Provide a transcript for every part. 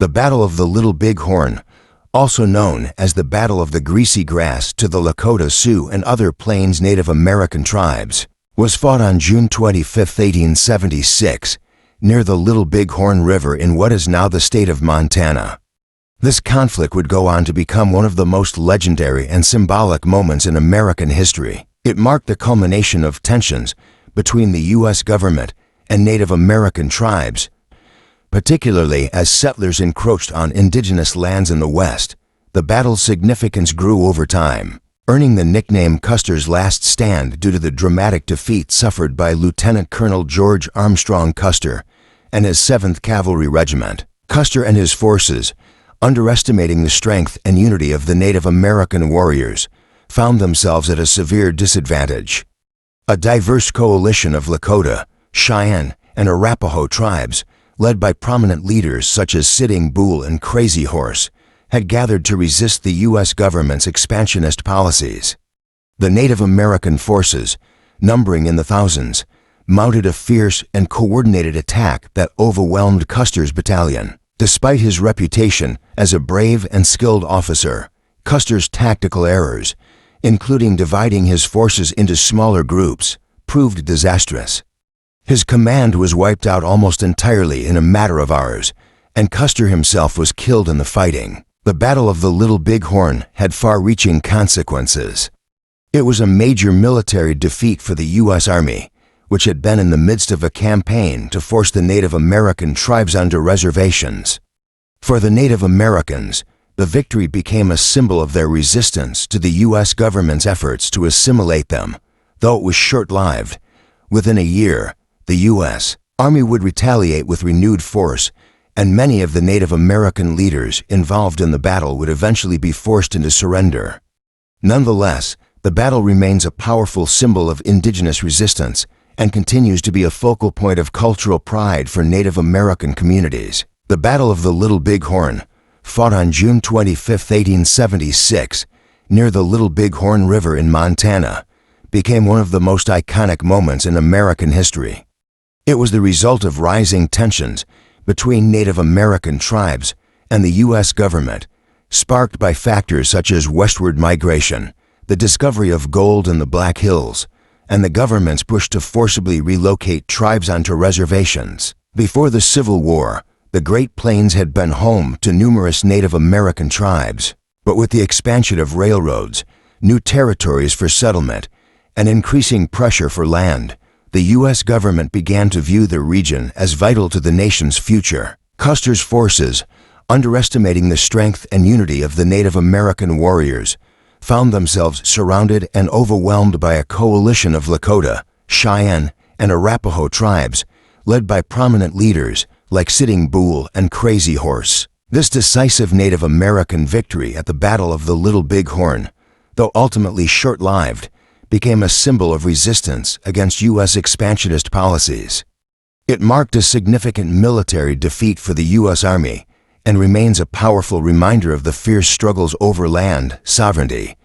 The Battle of the Little Bighorn, also known as the Battle of the Greasy Grass to the Lakota Sioux and other Plains Native American tribes, was fought on June 25, 1876, near the Little Bighorn River in what is now the state of Montana. This conflict would go on to become one of the most legendary and symbolic moments in American history. It marked the culmination of tensions between the U.S. government and Native American tribes, particularly as settlers encroached on indigenous lands in the West. The battle's significance grew over time, earning the nickname Custer's Last Stand due to the dramatic defeat suffered by Lieutenant Colonel George Armstrong Custer and his 7th Cavalry Regiment. Custer and his forces, underestimating the strength and unity of the Native American warriors, found themselves at a severe disadvantage. A diverse coalition of Lakota, Cheyenne, and Arapaho tribes, led by prominent leaders such as Sitting Bull and Crazy Horse, had gathered to resist the U.S. government's expansionist policies. The Native American forces, numbering in the thousands, mounted a fierce and coordinated attack that overwhelmed Custer's battalion. Despite his reputation as a brave and skilled officer, Custer's tactical errors, including dividing his forces into smaller groups, proved disastrous. His command was wiped out almost entirely in a matter of hours, and Custer himself was killed in the fighting. The Battle of the Little Bighorn had far-reaching consequences. It was a major military defeat for the U.S. Army, which had been in the midst of a campaign to force the Native American tribes onto reservations. For the Native Americans, the victory became a symbol of their resistance to the U.S. government's efforts to assimilate them, though it was short-lived. Within a year, the U.S. Army would retaliate with renewed force, and many of the Native American leaders involved in the battle would eventually be forced into surrender. Nonetheless, the battle remains a powerful symbol of indigenous resistance and continues to be a focal point of cultural pride for Native American communities. The Battle of the Little Bighorn, fought on June 25, 1876, near the Little Bighorn River in Montana, became one of the most iconic moments in American history. It was the result of rising tensions between Native American tribes and the U.S. government, sparked by factors such as westward migration, the discovery of gold in the Black Hills, and the government's push to forcibly relocate tribes onto reservations. Before the Civil War, the Great Plains had been home to numerous Native American tribes, but with the expansion of railroads, new territories for settlement, and increasing pressure for land, the U.S. government began to view the region as vital to the nation's future. Custer's forces, underestimating the strength and unity of the Native American warriors, found themselves surrounded and overwhelmed by a coalition of Lakota, Cheyenne, and Arapaho tribes, led by prominent leaders like Sitting Bull and Crazy Horse. This decisive Native American victory at the Battle of the Little Bighorn, though ultimately short-lived, became a symbol of resistance against U.S. expansionist policies. It marked a significant military defeat for the U.S. Army and remains a powerful reminder of the fierce struggles over land, sovereignty,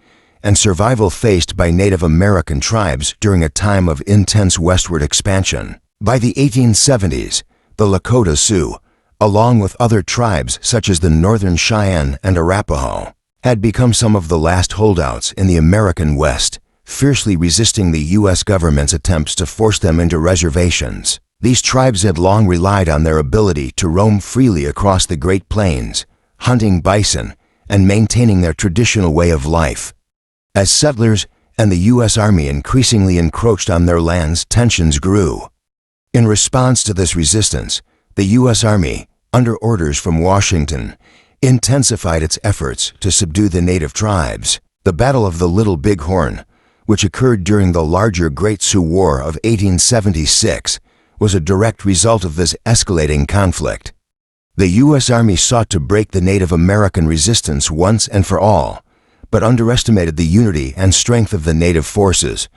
and survival faced by Native American tribes during a time of intense westward expansion. By the 1870s, the Lakota Sioux, along with other tribes such as the Northern Cheyenne and Arapaho, had become some of the last holdouts in the American West, fiercely resisting the U.S. government's attempts to force them into reservations. These tribes had long relied on their ability to roam freely across the Great Plains, hunting bison and maintaining their traditional way of life. As settlers and the U.S. Army increasingly encroached on their lands, tensions grew. In response to this resistance, the U.S. Army, under orders from Washington, intensified its efforts to subdue the native tribes. The Battle of the Little Bighorn, which occurred during the larger Great Sioux War of 1876, was a direct result of this escalating conflict. The U.S. Army sought to break the Native American resistance once and for all, but underestimated the unity and strength of the Native forces,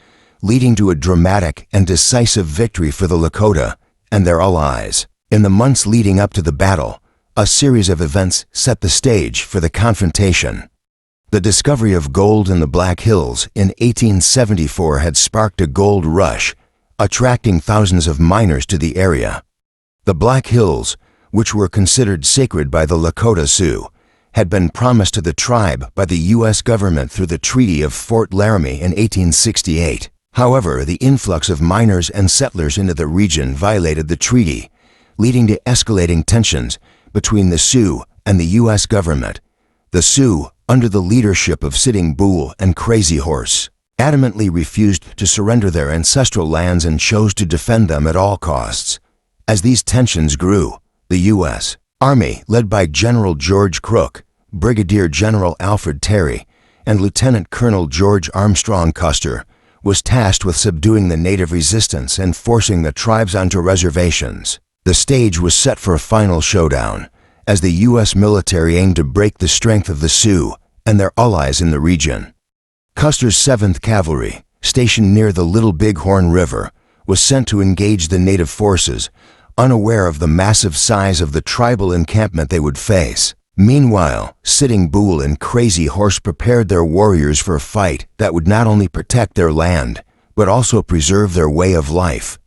leading to a dramatic and decisive victory for the Lakota and their allies. In the months leading up to the battle, a series of events set the stage for the confrontation. The discovery of gold in the Black Hills in 1874 had sparked a gold rush, attracting thousands of miners to the area. The Black Hills, which were considered sacred by the Lakota Sioux, had been promised to the tribe by the U.S. government through the Treaty of Fort Laramie in 1868. However, the influx of miners and settlers into the region violated the treaty, leading to escalating tensions between the Sioux and the U.S. government. The Sioux, under the leadership of Sitting Bull and Crazy Horse, adamantly refused to surrender their ancestral lands and chose to defend them at all costs. As these tensions grew, the U.S. Army, led by General George Crook, Brigadier General Alfred Terry, and Lieutenant Colonel George Armstrong Custer, was tasked with subduing the native resistance and forcing the tribes onto reservations. The stage was set for a final showdown, as the U.S. military aimed to break the strength of the Sioux and their allies in the region. Custer's 7th Cavalry, stationed near the Little Bighorn River, was sent to engage the native forces, unaware of the massive size of the tribal encampment they would face. Meanwhile, Sitting Bull and Crazy Horse prepared their warriors for a fight that would not only protect their land, but also preserve their way of life.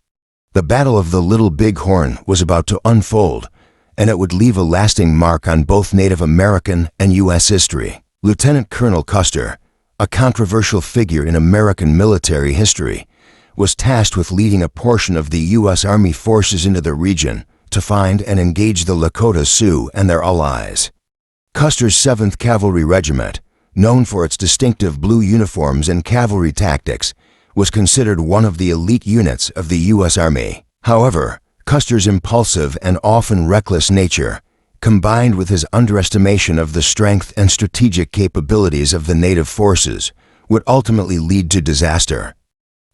The Battle of the Little Bighorn was about to unfold, and it would leave a lasting mark on both Native American and U.S. history. Lieutenant Colonel Custer, a controversial figure in American military history, was tasked with leading a portion of the U.S. Army forces into the region to find and engage the Lakota Sioux and their allies. Custer's 7th Cavalry Regiment, known for its distinctive blue uniforms and cavalry tactics, was considered one of the elite units of the U.S. Army. However, Custer's impulsive and often reckless nature, combined with his underestimation of the strength and strategic capabilities of the native forces, would ultimately lead to disaster.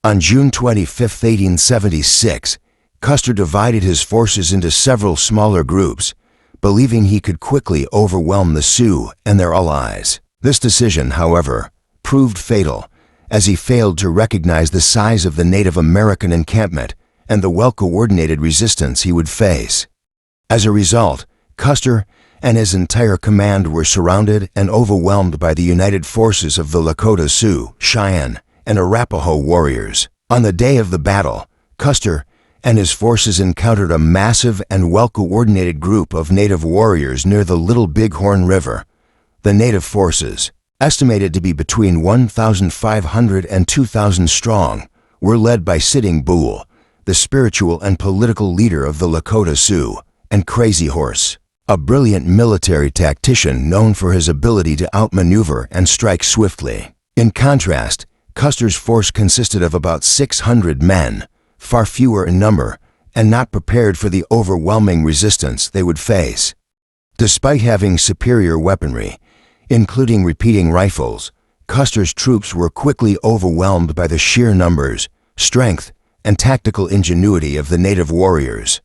On June 25, 1876, Custer divided his forces into several smaller groups, believing he could quickly overwhelm the Sioux and their allies. This decision, however, proved fatal, as he failed to recognize the size of the Native American encampment and the well-coordinated resistance he would face. As a result, Custer and his entire command were surrounded and overwhelmed by the united forces of the Lakota Sioux, Cheyenne, and Arapaho warriors. On the day of the battle, Custer and his forces encountered a massive and well-coordinated group of native warriors near the Little Bighorn River. The native forces, estimated to be between 1,500 and 2,000 strong, were led by Sitting Bull, the spiritual and political leader of the Lakota Sioux, and Crazy Horse, a brilliant military tactician known for his ability to outmaneuver and strike swiftly. In contrast, Custer's force consisted of about 600 men, far fewer in number, and not prepared for the overwhelming resistance they would face. Despite having superior weaponry, including repeating rifles, Custer's troops were quickly overwhelmed by the sheer numbers, strength, and tactical ingenuity of the native warriors.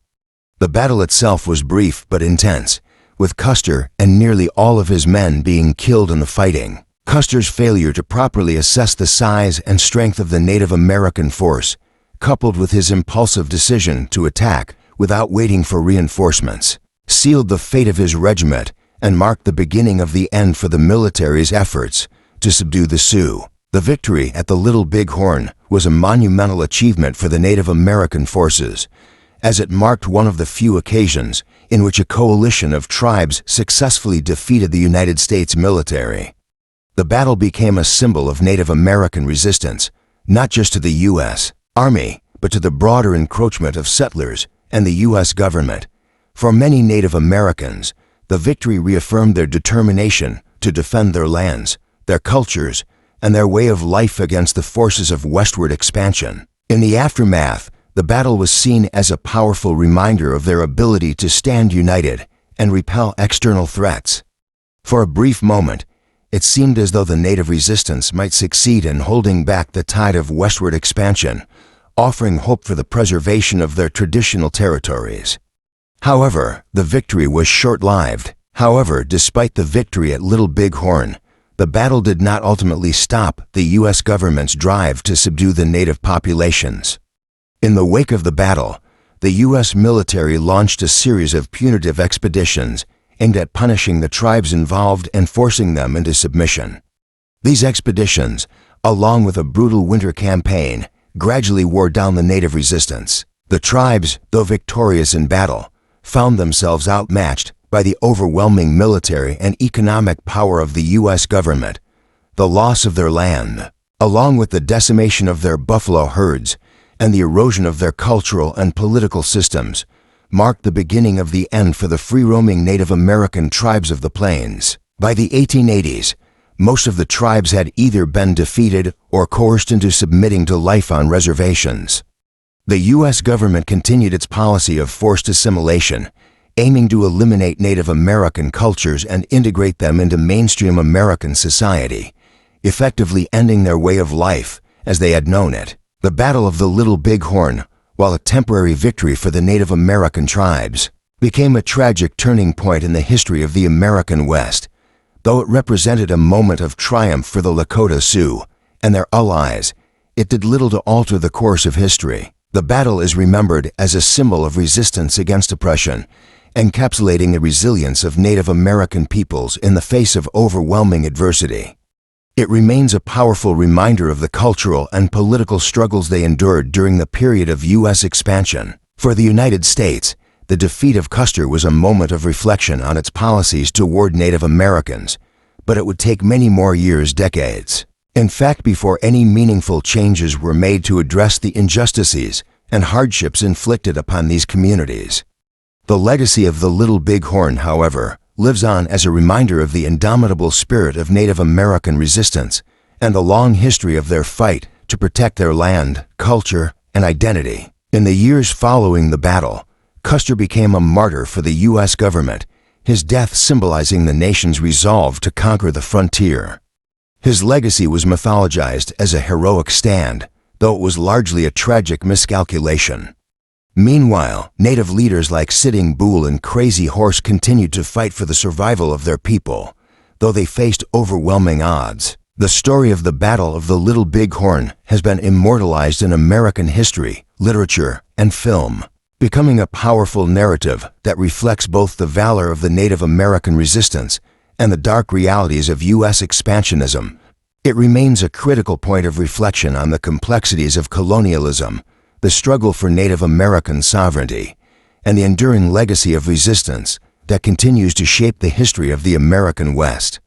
The battle itself was brief but intense, with Custer and nearly all of his men being killed in the fighting. Custer's failure to properly assess the size and strength of the Native American force, coupled with his impulsive decision to attack without waiting for reinforcements, sealed the fate of his regiment and marked the beginning of the end for the military's efforts to subdue the Sioux. The victory at the Little Bighorn was a monumental achievement for the Native American forces, as it marked one of the few occasions in which a coalition of tribes successfully defeated the United States military. The battle became a symbol of Native American resistance, not just to the U.S. Army, but to the broader encroachment of settlers and the U.S. government. For many Native Americans, the victory reaffirmed their determination to defend their lands, their cultures, and their way of life against the forces of westward expansion. In the aftermath, the battle was seen as a powerful reminder of their ability to stand united and repel external threats. For a brief moment, it seemed as though the native resistance might succeed in holding back the tide of westward expansion, offering hope for the preservation of their traditional territories. However, the victory was short-lived. Despite the victory at Little Bighorn, the battle did not ultimately stop the U.S. government's drive to subdue the native populations. In the wake of the battle, the U.S. military launched a series of punitive expeditions aimed at punishing the tribes involved and forcing them into submission. These expeditions, along with a brutal winter campaign, gradually wore down the native resistance. The tribes, though victorious in battle, found themselves outmatched by the overwhelming military and economic power of the U.S. government. The loss of their land, along with the decimation of their buffalo herds and the erosion of their cultural and political systems, marked the beginning of the end for the free-roaming Native American tribes of the plains. By the 1880s, most of the tribes had either been defeated or coerced into submitting to life on reservations. The U.S. government continued its policy of forced assimilation, aiming to eliminate Native American cultures and integrate them into mainstream American society, effectively ending their way of life as they had known it. The Battle of the Little Bighorn, while a temporary victory for the Native American tribes, became a tragic turning point in the history of the American West. Though it represented a moment of triumph for the Lakota Sioux and their allies, it did little to alter the course of history. The battle is remembered as a symbol of resistance against oppression, encapsulating the resilience of Native American peoples in the face of overwhelming adversity. It remains a powerful reminder of the cultural and political struggles they endured during the period of U.S. expansion. For the United States, the defeat of Custer was a moment of reflection on its policies toward Native Americans, but it would take many more years, decades. In fact, before any meaningful changes were made to address the injustices and hardships inflicted upon these communities. The legacy of the Little Bighorn, however, lives on as a reminder of the indomitable spirit of Native American resistance and the long history of their fight to protect their land, culture, and identity. In the years following the battle, Custer became a martyr for the U.S. government, his death symbolizing the nation's resolve to conquer the frontier. His legacy was mythologized as a heroic stand, though it was largely a tragic miscalculation. Meanwhile, Native leaders like Sitting Bull and Crazy Horse continued to fight for the survival of their people, though they faced overwhelming odds. The story of the Battle of the Little Bighorn has been immortalized in American history, literature, and film, becoming a powerful narrative that reflects both the valor of the Native American resistance and the dark realities of U.S. expansionism. It remains a critical point of reflection on the complexities of colonialism, the struggle for Native American sovereignty, and the enduring legacy of resistance that continues to shape the history of the American West.